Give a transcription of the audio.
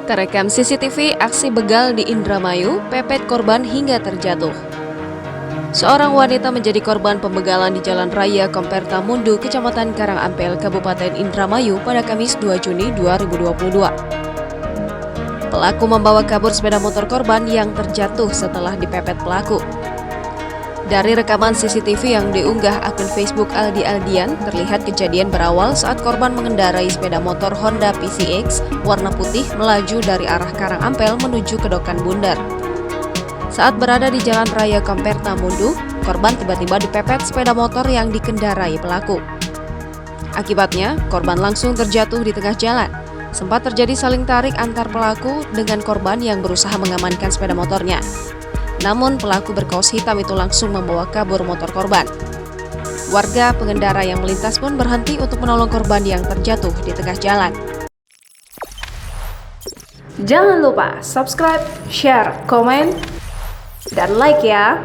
Terekam CCTV aksi begal di Indramayu, pepet korban hingga terjatuh. Seorang wanita menjadi korban pembegalan di Jalan Raya Kompertamundu, Kecamatan Karangampel, Kabupaten Indramayu pada Kamis 2 Juni 2022. Pelaku membawa kabur sepeda motor korban yang terjatuh setelah dipepet pelaku. Dari rekaman CCTV yang diunggah akun Facebook Aldi Aldian, terlihat kejadian berawal saat korban mengendarai sepeda motor Honda PCX warna putih melaju dari arah Karangampel menuju Kedokan Bundar. Saat berada di Jalan Raya Kompertamundu, korban tiba-tiba dipepet sepeda motor yang dikendarai pelaku. Akibatnya, korban langsung terjatuh di tengah jalan. Sempat terjadi saling tarik antar pelaku dengan korban yang berusaha mengamankan sepeda motornya. Namun pelaku berkaos hitam itu langsung membawa kabur motor korban. Warga pengendara yang melintas pun berhenti untuk menolong korban yang terjatuh di tengah jalan. Jangan lupa subscribe, share, komen, dan like ya!